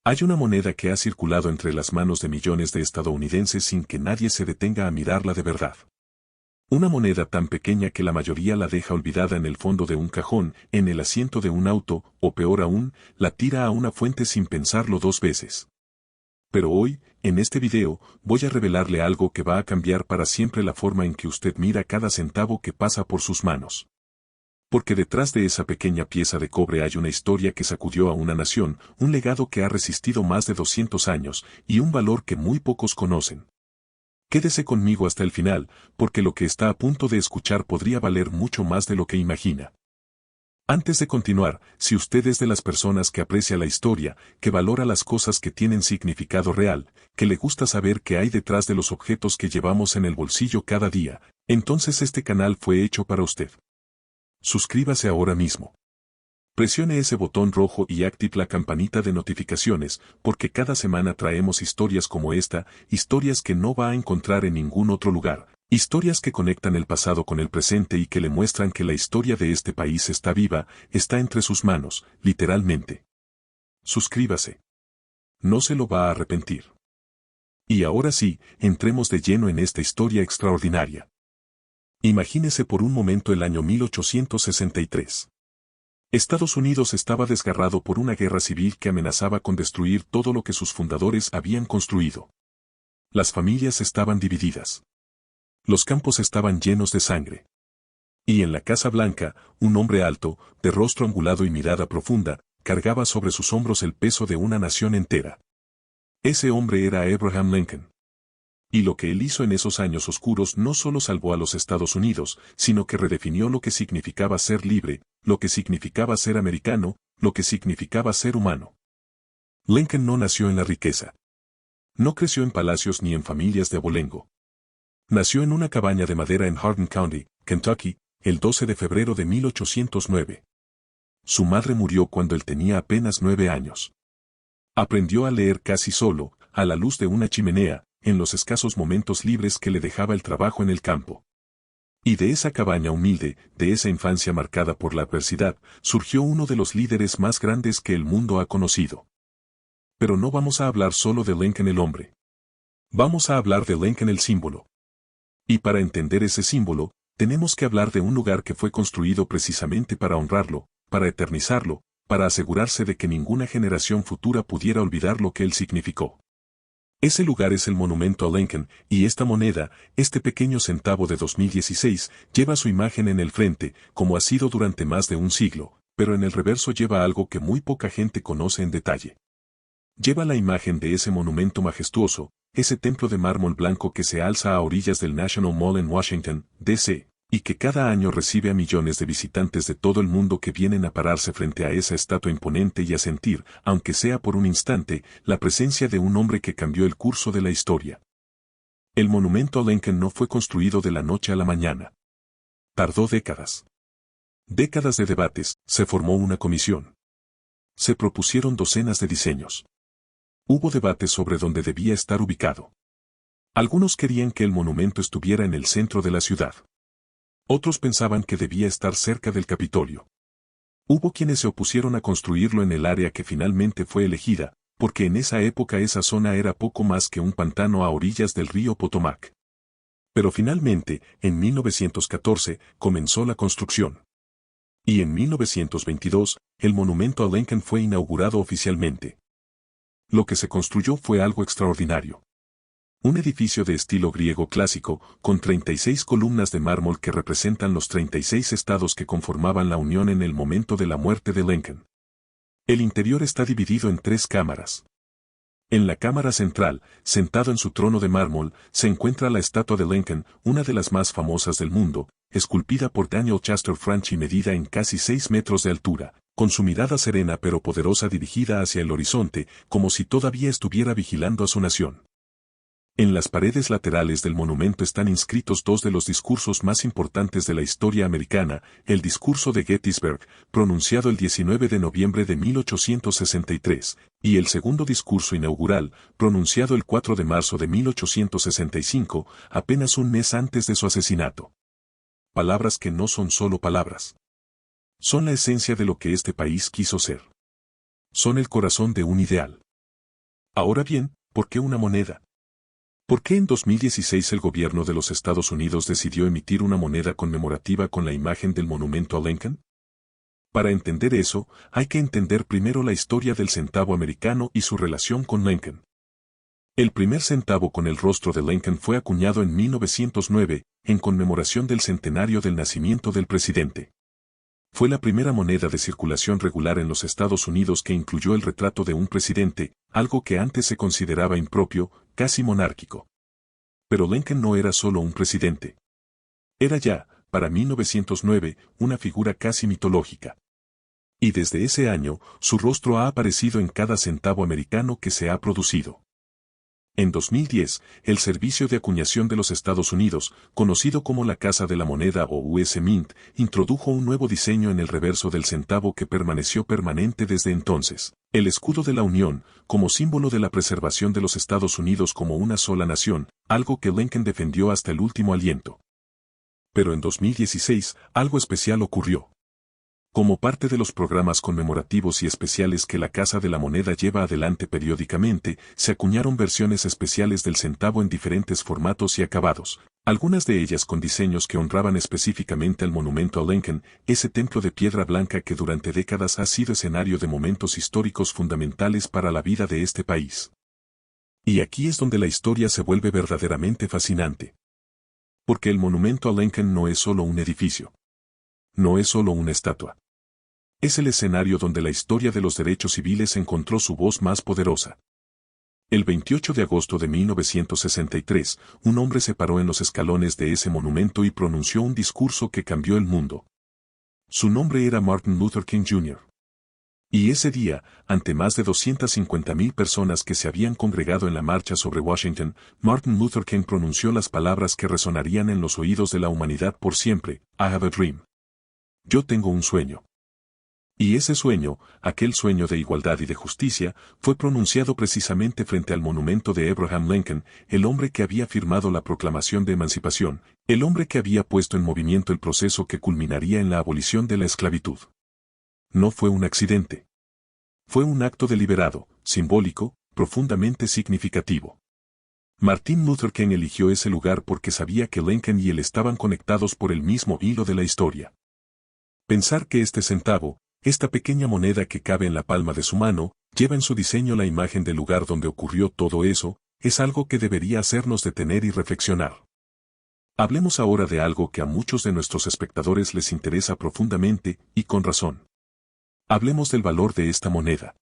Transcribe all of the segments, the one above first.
Hay una moneda que ha circulado entre las manos de millones de estadounidenses sin que nadie se detenga a mirarla de verdad. Una moneda tan pequeña que la mayoría la deja olvidada en el fondo de un cajón, en el asiento de un auto, o peor aún, la tira a una fuente sin pensarlo dos veces. Pero hoy, en este video, voy a revelarle algo que va a cambiar para siempre la forma en que usted mira cada centavo que pasa por sus manos. Porque detrás de esa pequeña pieza de cobre hay una historia que sacudió a una nación, un legado que ha resistido más de 200 años, y un valor que muy pocos conocen. Quédese conmigo hasta el final, porque lo que está a punto de escuchar podría valer mucho más de lo que imagina. Antes de continuar, si usted es de las personas que aprecia la historia, que valora las cosas que tienen significado real, que le gusta saber qué hay detrás de los objetos que llevamos en el bolsillo cada día, entonces este canal fue hecho para usted. Suscríbase ahora mismo. Presione ese botón rojo y active la campanita de notificaciones, porque cada semana traemos historias como esta, historias que no va a encontrar en ningún otro lugar, historias que conectan el pasado con el presente y que le muestran que la historia de este país está viva, está entre sus manos, literalmente. Suscríbase. No se lo va a arrepentir. Y ahora sí, entremos de lleno en esta historia extraordinaria. Imagínese por un momento el año 1863. Estados Unidos estaba desgarrado por una guerra civil que amenazaba con destruir todo lo que sus fundadores habían construido. Las familias estaban divididas. Los campos estaban llenos de sangre. Y en la Casa Blanca, un hombre alto, de rostro angulado y mirada profunda, cargaba sobre sus hombros el peso de una nación entera. Ese hombre era Abraham Lincoln. Y lo que él hizo en esos años oscuros no solo salvó a los Estados Unidos, sino que redefinió lo que significaba ser libre, lo que significaba ser americano, lo que significaba ser humano. Lincoln no nació en la riqueza. No creció en palacios ni en familias de abolengo. Nació en una cabaña de madera en Hardin County, Kentucky, el 12 de febrero de 1809. Su madre murió cuando él tenía apenas 9 años. Aprendió a leer casi solo, a la luz de una chimenea, en los escasos momentos libres que le dejaba el trabajo en el campo. Y de esa cabaña humilde, de esa infancia marcada por la adversidad, surgió uno de los líderes más grandes que el mundo ha conocido. Pero no vamos a hablar solo de Lincoln el hombre. Vamos a hablar de Lincoln el símbolo. Y para entender ese símbolo, tenemos que hablar de un lugar que fue construido precisamente para honrarlo, para eternizarlo, para asegurarse de que ninguna generación futura pudiera olvidar lo que él significó. Ese lugar es el monumento a Lincoln, y esta moneda, este pequeño centavo de 2016, lleva su imagen en el frente, como ha sido durante más de un siglo, pero en el reverso lleva algo que muy poca gente conoce en detalle. Lleva la imagen de ese monumento majestuoso, ese templo de mármol blanco que se alza a orillas del National Mall en Washington, D.C., y que cada año recibe a millones de visitantes de todo el mundo que vienen a pararse frente a esa estatua imponente y a sentir, aunque sea por un instante, la presencia de un hombre que cambió el curso de la historia. El monumento a Lincoln no fue construido de la noche a la mañana. Tardó décadas. Décadas de debates, se formó una comisión. Se propusieron docenas de diseños. Hubo debates sobre dónde debía estar ubicado. Algunos querían que el monumento estuviera en el centro de la ciudad. Otros pensaban que debía estar cerca del Capitolio. Hubo quienes se opusieron a construirlo en el área que finalmente fue elegida, porque en esa época esa zona era poco más que un pantano a orillas del río Potomac. Pero finalmente, en 1914, comenzó la construcción. Y en 1922, el monumento a Lincoln fue inaugurado oficialmente. Lo que se construyó fue algo extraordinario. Un edificio de estilo griego clásico, con 36 columnas de mármol que representan los 36 estados que conformaban la Unión en el momento de la muerte de Lincoln. El interior está dividido en 3 cámaras. En la cámara central, sentado en su trono de mármol, se encuentra la estatua de Lincoln, una de las más famosas del mundo, esculpida por Daniel Chester Franchi y medida en casi 6 metros de altura, con su mirada serena pero poderosa dirigida hacia el horizonte, como si todavía estuviera vigilando a su nación. En las paredes laterales del monumento están inscritos 2 de los discursos más importantes de la historia americana, el discurso de Gettysburg, pronunciado el 19 de noviembre de 1863, y el segundo discurso inaugural, pronunciado el 4 de marzo de 1865, apenas un mes antes de su asesinato. Palabras que no son solo palabras. Son la esencia de lo que este país quiso ser. Son el corazón de un ideal. Ahora bien, ¿por qué una moneda? ¿Por qué en 2016 el gobierno de los Estados Unidos decidió emitir una moneda conmemorativa con la imagen del monumento a Lincoln? Para entender eso, hay que entender primero la historia del centavo americano y su relación con Lincoln. El primer centavo con el rostro de Lincoln fue acuñado en 1909, en conmemoración del centenario del nacimiento del presidente. Fue la primera moneda de circulación regular en los Estados Unidos que incluyó el retrato de un presidente, algo que antes se consideraba impropio, casi monárquico. Pero Lincoln no era solo un presidente. Era ya, para 1909, una figura casi mitológica. Y desde ese año, su rostro ha aparecido en cada centavo americano que se ha producido. En 2010, el Servicio de Acuñación de los Estados Unidos, conocido como la Casa de la Moneda o US Mint, introdujo un nuevo diseño en el reverso del centavo que permaneció permanente desde entonces. El escudo de la Unión, como símbolo de la preservación de los Estados Unidos como una sola nación, algo que Lincoln defendió hasta el último aliento. Pero en 2016, algo especial ocurrió. Como parte de los programas conmemorativos y especiales que la Casa de la Moneda lleva adelante periódicamente, se acuñaron versiones especiales del centavo en diferentes formatos y acabados, algunas de ellas con diseños que honraban específicamente al monumento a Lincoln, ese templo de piedra blanca que durante décadas ha sido escenario de momentos históricos fundamentales para la vida de este país. Y aquí es donde la historia se vuelve verdaderamente fascinante. Porque el monumento a Lincoln no es solo un edificio. No es solo una estatua. Es el escenario donde la historia de los derechos civiles encontró su voz más poderosa. El 28 de agosto de 1963, un hombre se paró en los escalones de ese monumento y pronunció un discurso que cambió el mundo. Su nombre era Martin Luther King Jr. Y ese día, ante más de 250,000 personas que se habían congregado en la marcha sobre Washington, Martin Luther King pronunció las palabras que resonarían en los oídos de la humanidad por siempre: I have a dream. Yo tengo un sueño. Y ese sueño, aquel sueño de igualdad y de justicia, fue pronunciado precisamente frente al monumento de Abraham Lincoln, el hombre que había firmado la Proclamación de Emancipación, el hombre que había puesto en movimiento el proceso que culminaría en la abolición de la esclavitud. No fue un accidente. Fue un acto deliberado, simbólico, profundamente significativo. Martin Luther King eligió ese lugar porque sabía que Lincoln y él estaban conectados por el mismo hilo de la historia. Pensar que este centavo, esta pequeña moneda que cabe en la palma de su mano, lleva en su diseño la imagen del lugar donde ocurrió todo eso, es algo que debería hacernos detener y reflexionar. Hablemos ahora de algo que a muchos de nuestros espectadores les interesa profundamente, y con razón. Hablemos del valor de esta moneda.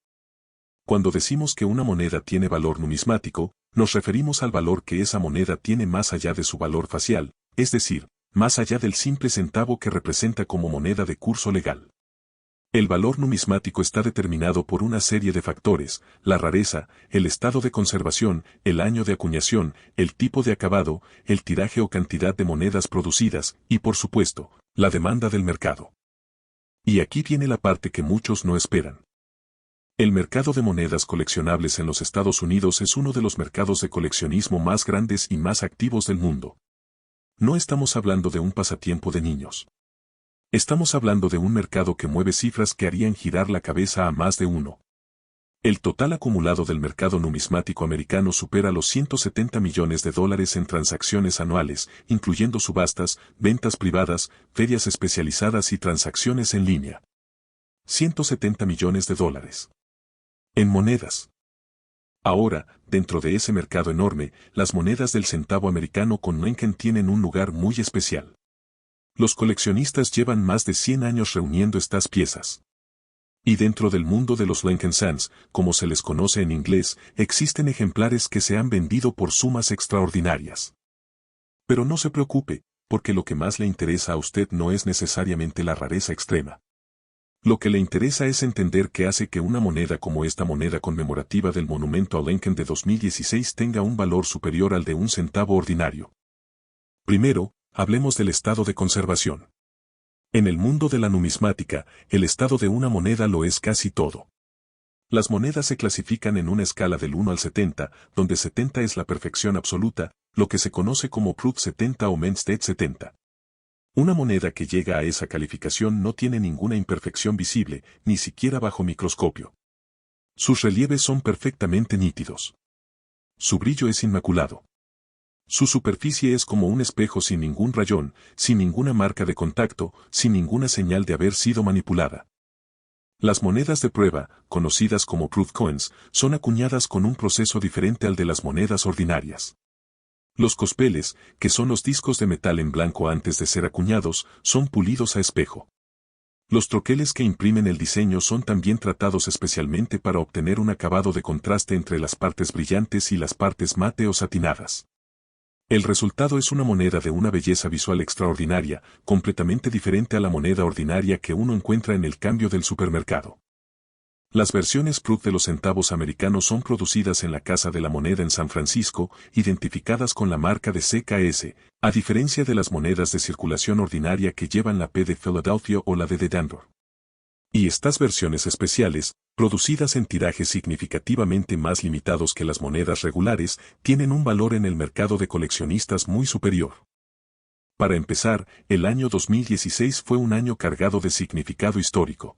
Cuando decimos que una moneda tiene valor numismático, nos referimos al valor que esa moneda tiene más allá de su valor facial, es decir, más allá del simple centavo que representa como moneda de curso legal. El valor numismático está determinado por una serie de factores: la rareza, el estado de conservación, el año de acuñación, el tipo de acabado, el tiraje o cantidad de monedas producidas, y por supuesto, la demanda del mercado. Y aquí viene la parte que muchos no esperan. El mercado de monedas coleccionables en los Estados Unidos es uno de los mercados de coleccionismo más grandes y más activos del mundo. No estamos hablando de un pasatiempo de niños. Estamos hablando de un mercado que mueve cifras que harían girar la cabeza a más de uno. El total acumulado del mercado numismático americano supera los $170 millones en transacciones anuales, incluyendo subastas, ventas privadas, ferias especializadas y transacciones en línea. $170 millones. En monedas. Ahora, dentro de ese mercado enorme, las monedas del centavo americano con Lincoln tienen un lugar muy especial. Los coleccionistas llevan más de 100 años reuniendo estas piezas. Y dentro del mundo de los Lincoln Cents, como se les conoce en inglés, existen ejemplares que se han vendido por sumas extraordinarias. Pero no se preocupe, porque lo que más le interesa a usted no es necesariamente la rareza extrema. Lo que le interesa es entender qué hace que una moneda como esta moneda conmemorativa del monumento a Lincoln de 2016 tenga un valor superior al de un centavo ordinario. Primero, hablemos del estado de conservación. En el mundo de la numismática, el estado de una moneda lo es casi todo. Las monedas se clasifican en una escala del 1 al 70, donde 70 es la perfección absoluta, lo que se conoce como Proof 70 o Menstead 70. Una moneda que llega a esa calificación no tiene ninguna imperfección visible, ni siquiera bajo microscopio. Sus relieves son perfectamente nítidos. Su brillo es inmaculado. Su superficie es como un espejo sin ningún rayón, sin ninguna marca de contacto, sin ninguna señal de haber sido manipulada. Las monedas de prueba, conocidas como proof coins, son acuñadas con un proceso diferente al de las monedas ordinarias. Los cospeles, que son los discos de metal en blanco antes de ser acuñados, son pulidos a espejo. Los troqueles que imprimen el diseño son también tratados especialmente para obtener un acabado de contraste entre las partes brillantes y las partes mate o satinadas. El resultado es una moneda de una belleza visual extraordinaria, completamente diferente a la moneda ordinaria que uno encuentra en el cambio del supermercado. Las versiones proof de los centavos americanos son producidas en la Casa de la Moneda en San Francisco, identificadas con la marca de CKS, a diferencia de las monedas de circulación ordinaria que llevan la P de Philadelphia o la D de Denver. Y estas versiones especiales, producidas en tirajes significativamente más limitados que las monedas regulares, tienen un valor en el mercado de coleccionistas muy superior. Para empezar, el año 2016 fue un año cargado de significado histórico.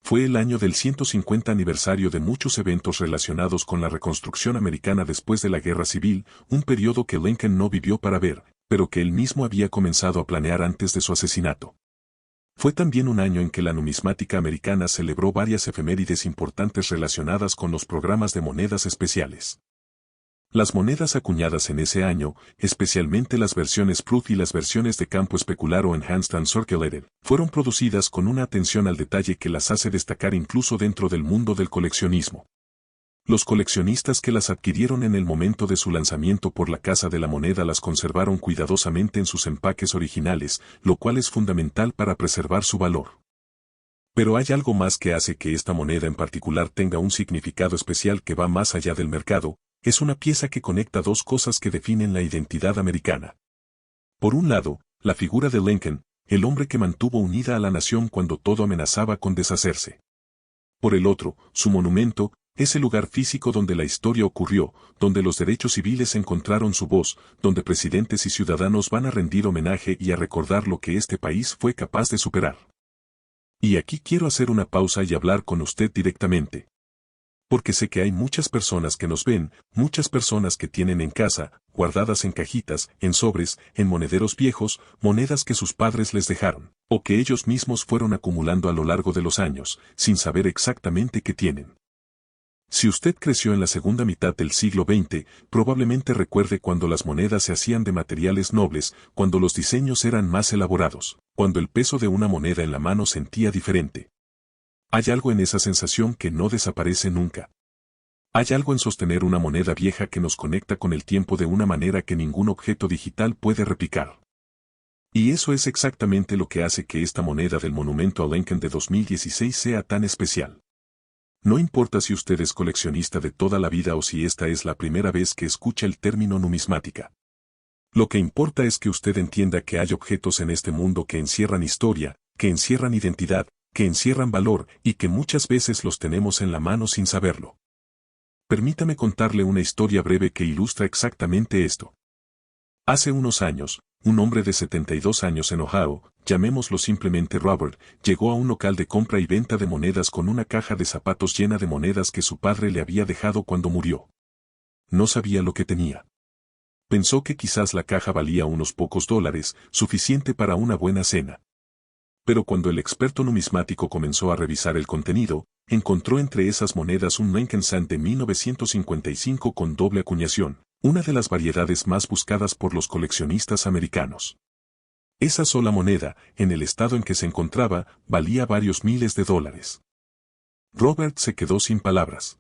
Fue el año del 150 aniversario de muchos eventos relacionados con la reconstrucción americana después de la Guerra Civil, un periodo que Lincoln no vivió para ver, pero que él mismo había comenzado a planear antes de su asesinato. Fue también un año en que la numismática americana celebró varias efemérides importantes relacionadas con los programas de monedas especiales. Las monedas acuñadas en ese año, especialmente las versiones proof y las versiones de campo especular o enhanced and circulated, fueron producidas con una atención al detalle que las hace destacar incluso dentro del mundo del coleccionismo. Los coleccionistas que las adquirieron en el momento de su lanzamiento por la Casa de la Moneda las conservaron cuidadosamente en sus empaques originales, lo cual es fundamental para preservar su valor. Pero hay algo más que hace que esta moneda en particular tenga un significado especial que va más allá del mercado. Es una pieza que conecta dos cosas que definen la identidad americana. Por un lado, la figura de Lincoln, el hombre que mantuvo unida a la nación cuando todo amenazaba con deshacerse. Por el otro, su monumento, ese lugar físico donde la historia ocurrió, donde los derechos civiles encontraron su voz, donde presidentes y ciudadanos van a rendir homenaje y a recordar lo que este país fue capaz de superar. Y aquí quiero hacer una pausa y hablar con usted directamente. Porque sé que hay muchas personas que nos ven, muchas personas que tienen en casa, guardadas en cajitas, en sobres, en monederos viejos, monedas que sus padres les dejaron, o que ellos mismos fueron acumulando a lo largo de los años, sin saber exactamente qué tienen. Si usted creció en la segunda mitad del siglo XX, probablemente recuerde cuando las monedas se hacían de materiales nobles, cuando los diseños eran más elaborados, cuando el peso de una moneda en la mano sentía diferente. Hay algo en esa sensación que no desaparece nunca. Hay algo en sostener una moneda vieja que nos conecta con el tiempo de una manera que ningún objeto digital puede replicar. Y eso es exactamente lo que hace que esta moneda del monumento a Lincoln de 2016 sea tan especial. No importa si usted es coleccionista de toda la vida o si esta es la primera vez que escucha el término numismática. Lo que importa es que usted entienda que hay objetos en este mundo que encierran historia, que encierran identidad, que encierran valor y que muchas veces los tenemos en la mano sin saberlo. Permítame contarle una historia breve que ilustra exactamente esto. Hace unos años, un hombre de 72 años en Ohio, llamémoslo simplemente Robert, llegó a un local de compra y venta de monedas con una caja de zapatos llena de monedas que su padre le había dejado cuando murió. No sabía lo que tenía. Pensó que quizás la caja valía unos pocos dólares, suficiente para una buena cena. Pero cuando el experto numismático comenzó a revisar el contenido, encontró entre esas monedas un Lincoln Cent de 1955 con doble acuñación, una de las variedades más buscadas por los coleccionistas americanos. Esa sola moneda, en el estado en que se encontraba, valía varios miles de dólares. Robert se quedó sin palabras.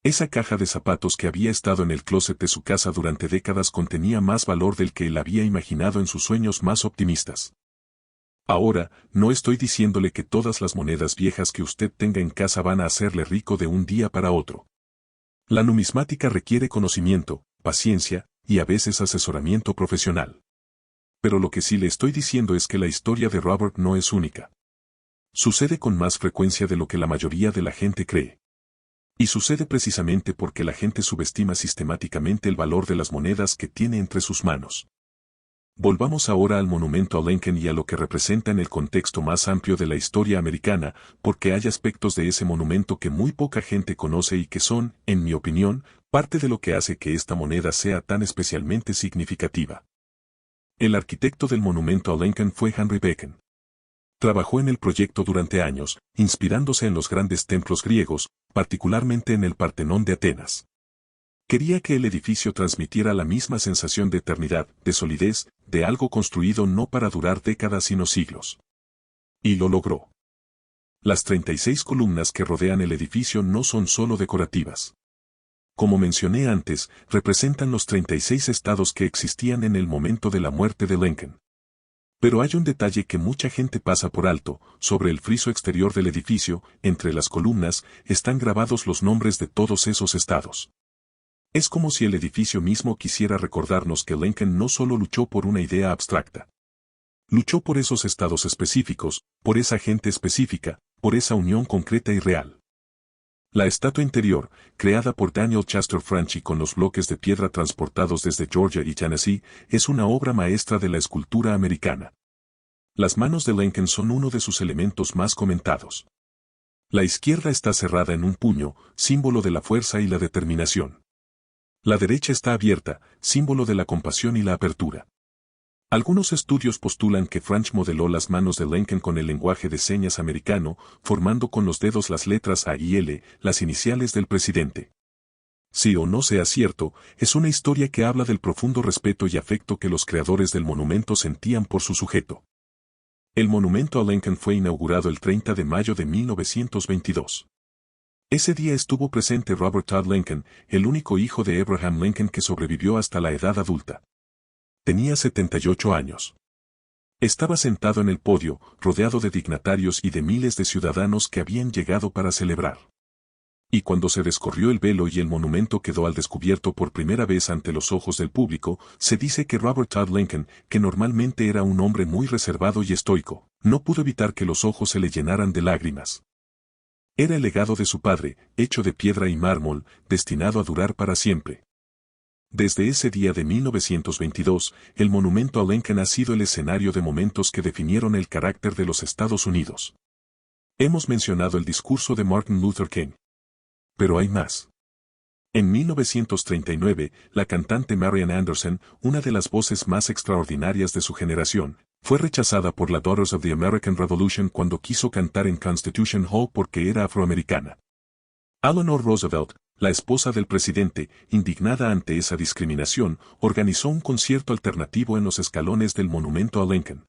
Esa caja de zapatos que había estado en el closet de su casa durante décadas contenía más valor del que él había imaginado en sus sueños más optimistas. Ahora, no estoy diciéndole que todas las monedas viejas que usted tenga en casa van a hacerle rico de un día para otro. La numismática requiere conocimiento, paciencia, y a veces asesoramiento profesional. Pero lo que sí le estoy diciendo es que la historia de Robert no es única. Sucede con más frecuencia de lo que la mayoría de la gente cree. Y sucede precisamente porque la gente subestima sistemáticamente el valor de las monedas que tiene entre sus manos. Volvamos ahora al monumento a Lincoln y a lo que representa en el contexto más amplio de la historia americana, porque hay aspectos de ese monumento que muy poca gente conoce y que son, en mi opinión, parte de lo que hace que esta moneda sea tan especialmente significativa. El arquitecto del monumento a Lincoln fue Henry Bacon. Trabajó en el proyecto durante años, inspirándose en los grandes templos griegos, particularmente en el Partenón de Atenas. Quería que el edificio transmitiera la misma sensación de eternidad, de solidez, de algo construido no para durar décadas sino siglos. Y lo logró. Las 36 columnas que rodean el edificio no son solo decorativas. Como mencioné antes, representan los 36 estados que existían en el momento de la muerte de Lincoln. Pero hay un detalle que mucha gente pasa por alto: sobre el friso exterior del edificio, entre las columnas, están grabados los nombres de todos esos estados. Es como si el edificio mismo quisiera recordarnos que Lincoln no solo luchó por una idea abstracta. Luchó por esos estados específicos, por esa gente específica, por esa unión concreta y real. La estatua interior, creada por Daniel Chester Franchi con los bloques de piedra transportados desde Georgia y Tennessee, es una obra maestra de la escultura americana. Las manos de Lincoln son uno de sus elementos más comentados. La izquierda está cerrada en un puño, símbolo de la fuerza y la determinación. La derecha está abierta, símbolo de la compasión y la apertura. Algunos estudios postulan que Franch modeló las manos de Lincoln con el lenguaje de señas americano, formando con los dedos las letras A y L, las iniciales del presidente. Sí o no sea cierto, es una historia que habla del profundo respeto y afecto que los creadores del monumento sentían por su sujeto. El monumento a Lincoln fue inaugurado el 30 de mayo de 1922. Ese día estuvo presente Robert Todd Lincoln, el único hijo de Abraham Lincoln que sobrevivió hasta la edad adulta. Tenía 78 años. Estaba sentado en el podio, rodeado de dignatarios y de miles de ciudadanos que habían llegado para celebrar. Y cuando se descorrió el velo y el monumento quedó al descubierto por primera vez ante los ojos del público, se dice que Robert Todd Lincoln, que normalmente era un hombre muy reservado y estoico, no pudo evitar que los ojos se le llenaran de lágrimas. Era el legado de su padre, hecho de piedra y mármol, destinado a durar para siempre. Desde ese día de 1922, el monumento a Lincoln ha sido el escenario de momentos que definieron el carácter de los Estados Unidos. Hemos mencionado el discurso de Martin Luther King. Pero hay más. En 1939, la cantante Marian Anderson, una de las voces más extraordinarias de su generación, fue rechazada por la Daughters of the American Revolution cuando quiso cantar en Constitution Hall porque era afroamericana. Eleanor Roosevelt, la esposa del presidente, indignada ante esa discriminación, organizó un concierto alternativo en los escalones del monumento a Lincoln.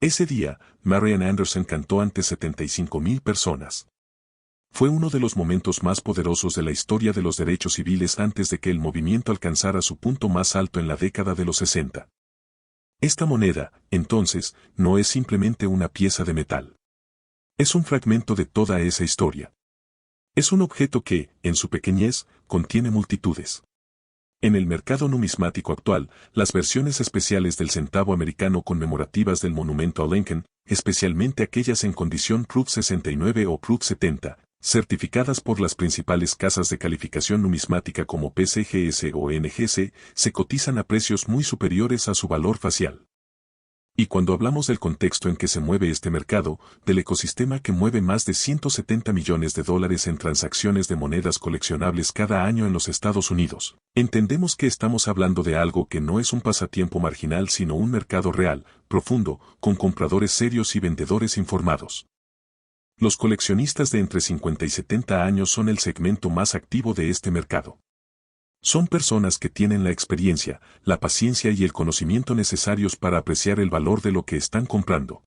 Ese día, Marian Anderson cantó ante 75,000 personas. Fue uno de los momentos más poderosos de la historia de los derechos civiles antes de que el movimiento alcanzara su punto más alto en la década de los 60. Esta moneda, entonces, no es simplemente una pieza de metal. Es un fragmento de toda esa historia. Es un objeto que, en su pequeñez, contiene multitudes. En el mercado numismático actual, las versiones especiales del centavo americano conmemorativas del monumento a Lincoln, especialmente aquellas en condición Proof 69 o Proof 70, certificadas por las principales casas de calificación numismática como PCGS o NGC, se cotizan a precios muy superiores a su valor facial. Y cuando hablamos del contexto en que se mueve este mercado, del ecosistema que mueve más de $170 millones en transacciones de monedas coleccionables cada año en los Estados Unidos, entendemos que estamos hablando de algo que no es un pasatiempo marginal sino un mercado real, profundo, con compradores serios y vendedores informados. Los coleccionistas de entre 50 y 70 años son el segmento más activo de este mercado. Son personas que tienen la experiencia, la paciencia y el conocimiento necesarios para apreciar el valor de lo que están comprando.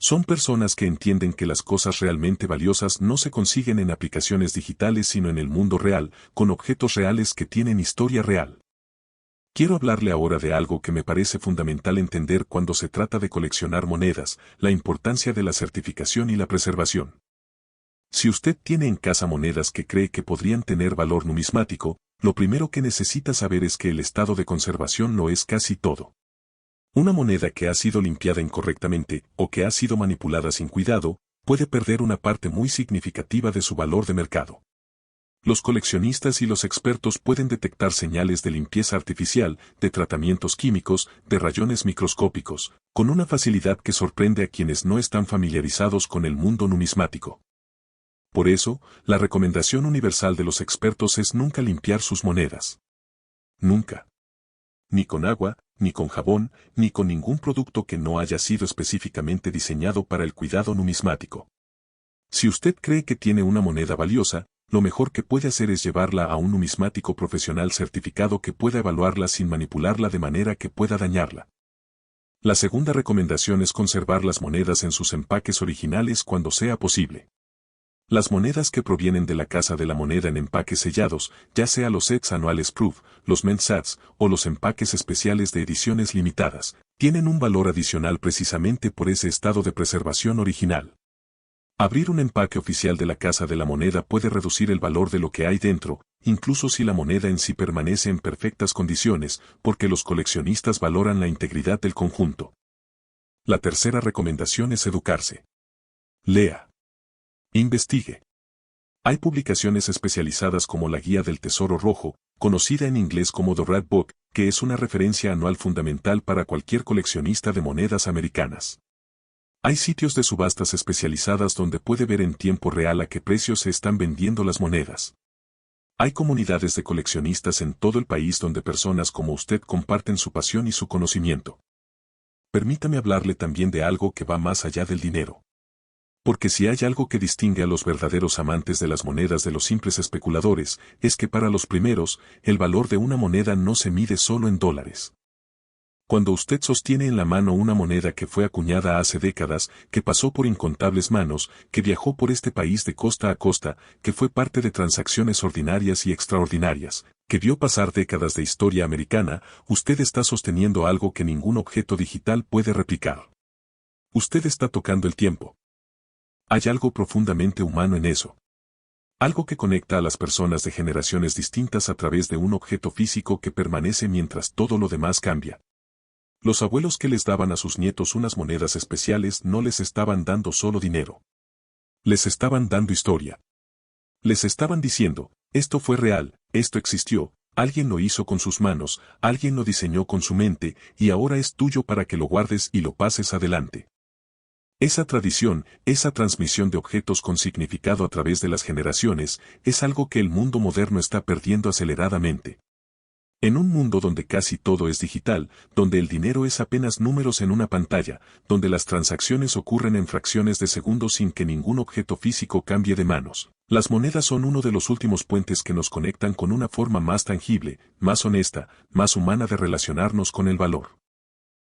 Son personas que entienden que las cosas realmente valiosas no se consiguen en aplicaciones digitales sino en el mundo real, con objetos reales que tienen historia real. Quiero hablarle ahora de algo que me parece fundamental entender cuando se trata de coleccionar monedas, la importancia de la certificación y la preservación. Si usted tiene en casa monedas que cree que podrían tener valor numismático, lo primero que necesita saber es que el estado de conservación lo es casi todo. Una moneda que ha sido limpiada incorrectamente o que ha sido manipulada sin cuidado, puede perder una parte muy significativa de su valor de mercado. Los coleccionistas y los expertos pueden detectar señales de limpieza artificial, de tratamientos químicos, de rayones microscópicos, con una facilidad que sorprende a quienes no están familiarizados con el mundo numismático. Por eso, la recomendación universal de los expertos es nunca limpiar sus monedas. Nunca. Ni con agua, ni con jabón, ni con ningún producto que no haya sido específicamente diseñado para el cuidado numismático. Si usted cree que tiene una moneda valiosa, lo mejor que puede hacer es llevarla a un numismático profesional certificado que pueda evaluarla sin manipularla de manera que pueda dañarla. La segunda recomendación es conservar las monedas en sus empaques originales cuando sea posible. Las monedas que provienen de la Casa de la Moneda en empaques sellados, ya sea los sets anuales Proof, los Mint Sets o los empaques especiales de ediciones limitadas, tienen un valor adicional precisamente por ese estado de preservación original. Abrir un empaque oficial de la Casa de la Moneda puede reducir el valor de lo que hay dentro, incluso si la moneda en sí permanece en perfectas condiciones, porque los coleccionistas valoran la integridad del conjunto. La tercera recomendación es educarse. Lea. Investigue. Hay publicaciones especializadas como la Guía del Tesoro Rojo, conocida en inglés como The Red Book, que es una referencia anual fundamental para cualquier coleccionista de monedas americanas. Hay sitios de subastas especializadas donde puede ver en tiempo real a qué precios se están vendiendo las monedas. Hay comunidades de coleccionistas en todo el país donde personas como usted comparten su pasión y su conocimiento. Permítame hablarle también de algo que va más allá del dinero. Porque si hay algo que distingue a los verdaderos amantes de las monedas de los simples especuladores, es que para los primeros, el valor de una moneda no se mide solo en dólares. Cuando usted sostiene en la mano una moneda que fue acuñada hace décadas, que pasó por incontables manos, que viajó por este país de costa a costa, que fue parte de transacciones ordinarias y extraordinarias, que vio pasar décadas de historia americana, usted está sosteniendo algo que ningún objeto digital puede replicar. Usted está tocando el tiempo. Hay algo profundamente humano en eso. Algo que conecta a las personas de generaciones distintas a través de un objeto físico que permanece mientras todo lo demás cambia. Los abuelos que les daban a sus nietos unas monedas especiales no les estaban dando solo dinero. Les estaban dando historia. Les estaban diciendo, esto fue real, esto existió, alguien lo hizo con sus manos, alguien lo diseñó con su mente, y ahora es tuyo para que lo guardes y lo pases adelante. Esa tradición, esa transmisión de objetos con significado a través de las generaciones, es algo que el mundo moderno está perdiendo aceleradamente. En un mundo donde casi todo es digital, donde el dinero es apenas números en una pantalla, donde las transacciones ocurren en fracciones de segundos sin que ningún objeto físico cambie de manos, las monedas son uno de los últimos puentes que nos conectan con una forma más tangible, más honesta, más humana de relacionarnos con el valor.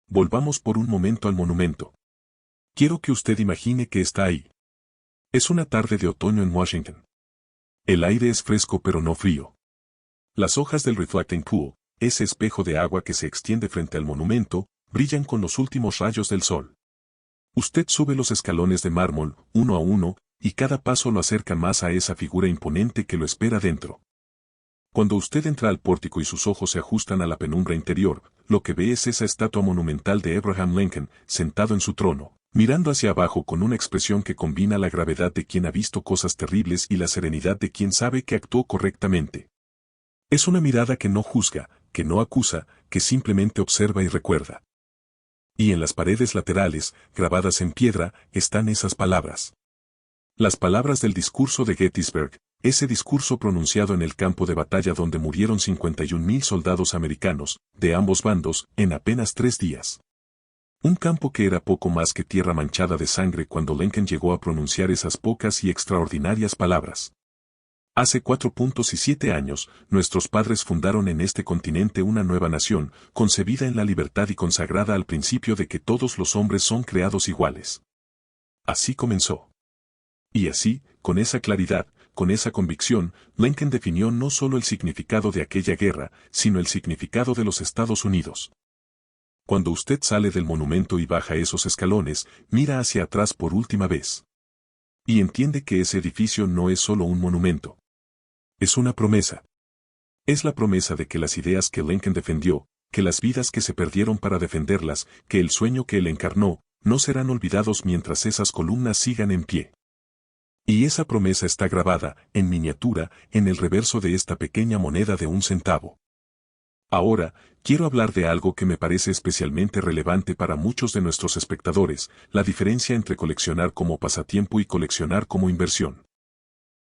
Volvamos por un momento al monumento. Quiero que usted imagine que está ahí. Es una tarde de otoño en Washington. El aire es fresco pero no frío. Las hojas del reflecting pool, ese espejo de agua que se extiende frente al monumento, brillan con los últimos rayos del sol. Usted sube los escalones de mármol, uno a uno, y cada paso lo acerca más a esa figura imponente que lo espera dentro. Cuando usted entra al pórtico y sus ojos se ajustan a la penumbra interior, lo que ve es esa estatua monumental de Abraham Lincoln, sentado en su trono, mirando hacia abajo con una expresión que combina la gravedad de quien ha visto cosas terribles y la serenidad de quien sabe que actuó correctamente. Es una mirada que no juzga, que no acusa, que simplemente observa y recuerda. Y en las paredes laterales, grabadas en piedra, están esas palabras. Las palabras del discurso de Gettysburg, ese discurso pronunciado en el campo de batalla donde murieron 51.000 soldados americanos, de ambos bandos, en apenas 3 días. Un campo que era poco más que tierra manchada de sangre cuando Lincoln llegó a pronunciar esas pocas y extraordinarias palabras. Hace 4.7 años, nuestros padres fundaron en este continente una nueva nación, concebida en la libertad y consagrada al principio de que todos los hombres son creados iguales. Así comenzó. Y así, con esa claridad, con esa convicción, Lincoln definió no solo el significado de aquella guerra, sino el significado de los Estados Unidos. Cuando usted sale del monumento y baja esos escalones, mira hacia atrás por última vez. Y entiende que ese edificio no es solo un monumento. Es una promesa. Es la promesa de que las ideas que Lincoln defendió, que las vidas que se perdieron para defenderlas, que el sueño que él encarnó, no serán olvidados mientras esas columnas sigan en pie. Y esa promesa está grabada, en miniatura, en el reverso de esta pequeña moneda de 1 centavo. Ahora, quiero hablar de algo que me parece especialmente relevante para muchos de nuestros espectadores, la diferencia entre coleccionar como pasatiempo y coleccionar como inversión.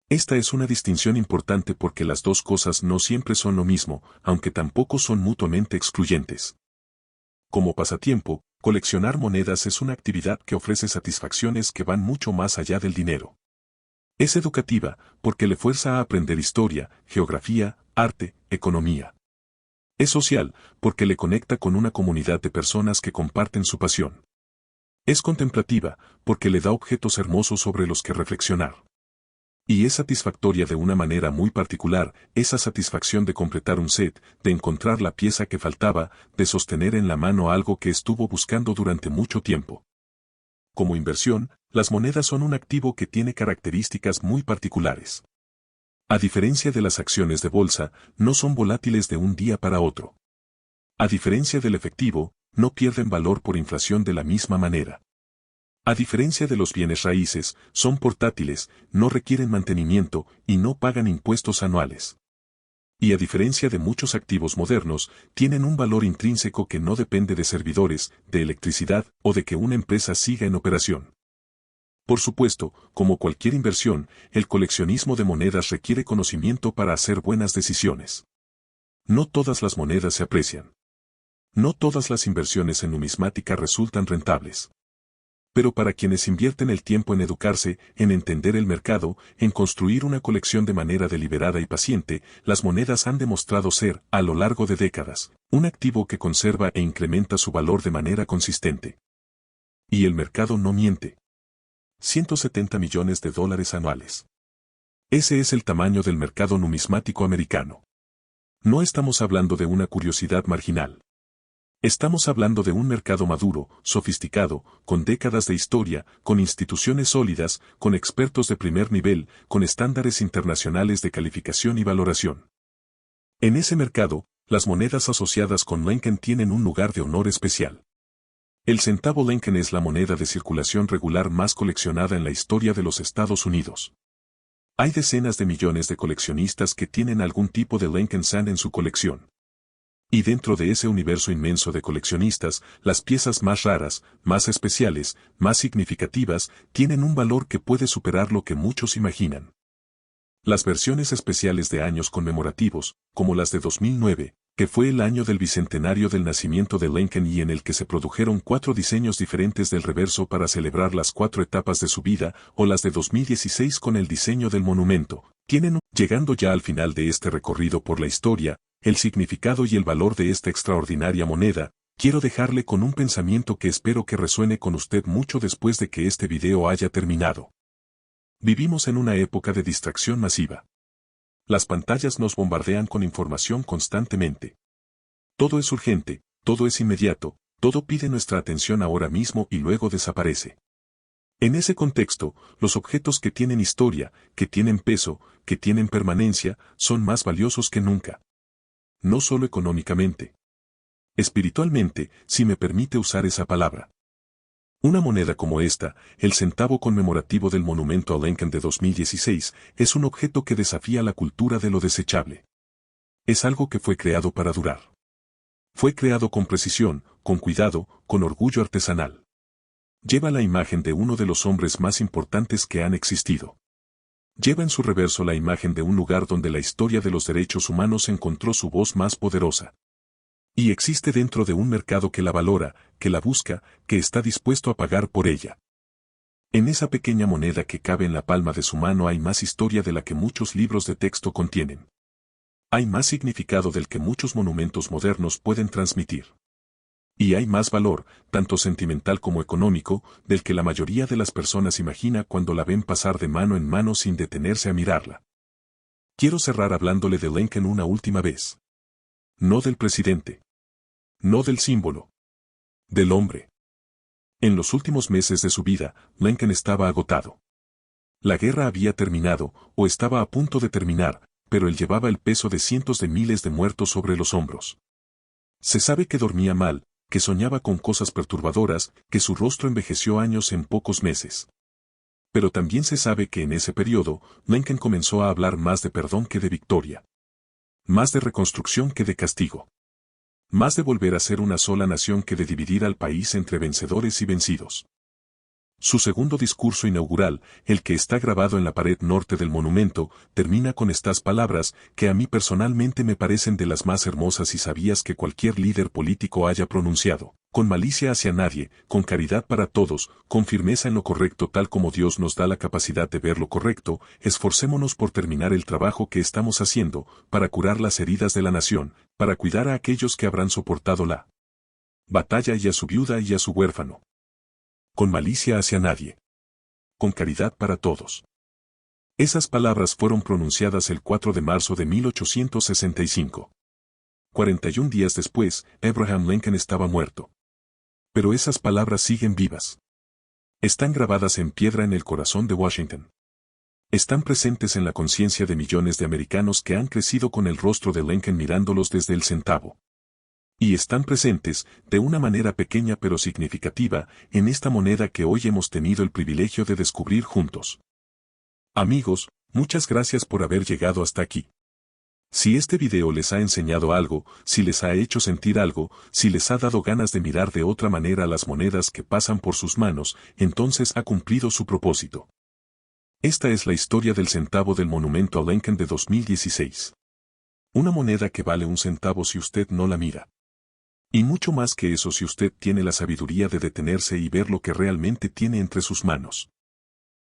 Esta es una distinción importante porque las dos cosas no siempre son lo mismo, aunque tampoco son mutuamente excluyentes. Como pasatiempo, coleccionar monedas es una actividad que ofrece satisfacciones que van mucho más allá del dinero. Es educativa, porque le fuerza a aprender historia, geografía, arte, economía. Es social, porque le conecta con una comunidad de personas que comparten su pasión. Es contemplativa, porque le da objetos hermosos sobre los que reflexionar. Y es satisfactoria de una manera muy particular, esa satisfacción de completar un set, de encontrar la pieza que faltaba, de sostener en la mano algo que estuvo buscando durante mucho tiempo. Como inversión, las monedas son un activo que tiene características muy particulares. A diferencia de las acciones de bolsa, no son volátiles de un día para otro. A diferencia del efectivo, no pierden valor por inflación de la misma manera. A diferencia de los bienes raíces, son portátiles, no requieren mantenimiento y no pagan impuestos anuales. Y a diferencia de muchos activos modernos, tienen un valor intrínseco que no depende de servidores, de electricidad o de que una empresa siga en operación. Por supuesto, como cualquier inversión, el coleccionismo de monedas requiere conocimiento para hacer buenas decisiones. No todas las monedas se aprecian. No todas las inversiones en numismática resultan rentables. Pero para quienes invierten el tiempo en educarse, en entender el mercado, en construir una colección de manera deliberada y paciente, las monedas han demostrado ser, a lo largo de décadas, un activo que conserva e incrementa su valor de manera consistente. Y el mercado no miente. 170 millones de dólares anuales. Ese es el tamaño del mercado numismático americano. No estamos hablando de una curiosidad marginal. Estamos hablando de un mercado maduro, sofisticado, con décadas de historia, con instituciones sólidas, con expertos de primer nivel, con estándares internacionales de calificación y valoración. En ese mercado, las monedas asociadas con Lincoln tienen un lugar de honor especial. El centavo Lincoln es la moneda de circulación regular más coleccionada en la historia de los Estados Unidos. Hay decenas de millones de coleccionistas que tienen algún tipo de Lincoln Sand en su colección. Y dentro de ese universo inmenso de coleccionistas, las piezas más raras, más especiales, más significativas, tienen un valor que puede superar lo que muchos imaginan. Las versiones especiales de años conmemorativos, como las de 2009, que fue el año del bicentenario del nacimiento de Lincoln y en el que se produjeron 4 diseños diferentes del reverso para celebrar las 4 etapas de su vida, o las de 2016 con el diseño del monumento, tienen, llegando ya al final de este recorrido por la historia, el significado y el valor de esta extraordinaria moneda. Quiero dejarle con un pensamiento que espero que resuene con usted mucho después de que este video haya terminado. Vivimos en una época de distracción masiva. Las pantallas nos bombardean con información constantemente. Todo es urgente, todo es inmediato, todo pide nuestra atención ahora mismo y luego desaparece. En ese contexto, los objetos que tienen historia, que tienen peso, que tienen permanencia, son más valiosos que nunca. No solo económicamente. Espiritualmente, si me permite usar esa palabra. Una moneda como esta, el centavo conmemorativo del monumento a Lincoln de 2016, es un objeto que desafía la cultura de lo desechable. Es algo que fue creado para durar. Fue creado con precisión, con cuidado, con orgullo artesanal. Lleva la imagen de uno de los hombres más importantes que han existido. Lleva en su reverso la imagen de un lugar donde la historia de los derechos humanos encontró su voz más poderosa. Y existe dentro de un mercado que la valora, que la busca, que está dispuesto a pagar por ella. En esa pequeña moneda que cabe en la palma de su mano hay más historia de la que muchos libros de texto contienen. Hay más significado del que muchos monumentos modernos pueden transmitir. Y hay más valor, tanto sentimental como económico, del que la mayoría de las personas imagina cuando la ven pasar de mano en mano sin detenerse a mirarla. Quiero cerrar hablándole de Lincoln una última vez. No del presidente. No del símbolo. Del hombre. En los últimos meses de su vida, Lincoln estaba agotado. La guerra había terminado, o estaba a punto de terminar, pero él llevaba el peso de cientos de miles de muertos sobre los hombros. Se sabe que dormía mal, que soñaba con cosas perturbadoras, que su rostro envejeció años en pocos meses. Pero también se sabe que en ese periodo, Lincoln comenzó a hablar más de perdón que de victoria. Más de reconstrucción que de castigo. Más de volver a ser una sola nación que de dividir al país entre vencedores y vencidos. Su segundo discurso inaugural, el que está grabado en la pared norte del monumento, termina con estas palabras, que a mí personalmente me parecen de las más hermosas y sabias que cualquier líder político haya pronunciado. Con malicia hacia nadie, con caridad para todos, con firmeza en lo correcto tal como Dios nos da la capacidad de ver lo correcto, esforcémonos por terminar el trabajo que estamos haciendo, para curar las heridas de la nación, para cuidar a aquellos que habrán soportado la batalla y a su viuda y a su huérfano. Con malicia hacia nadie. Con caridad para todos. Esas palabras fueron pronunciadas el 4 de marzo de 1865. 41 días después, Abraham Lincoln estaba muerto. Pero esas palabras siguen vivas. Están grabadas en piedra en el corazón de Washington. Están presentes en la conciencia de millones de americanos que han crecido con el rostro de Lincoln mirándolos desde el centavo. Y están presentes, de una manera pequeña pero significativa, en esta moneda que hoy hemos tenido el privilegio de descubrir juntos. Amigos, muchas gracias por haber llegado hasta aquí. Si este video les ha enseñado algo, si les ha hecho sentir algo, si les ha dado ganas de mirar de otra manera las monedas que pasan por sus manos, entonces ha cumplido su propósito. Esta es la historia del centavo del monumento a Lincoln de 2016. Una moneda que vale un centavo si usted no la mira. Y mucho más que eso si usted tiene la sabiduría de detenerse y ver lo que realmente tiene entre sus manos.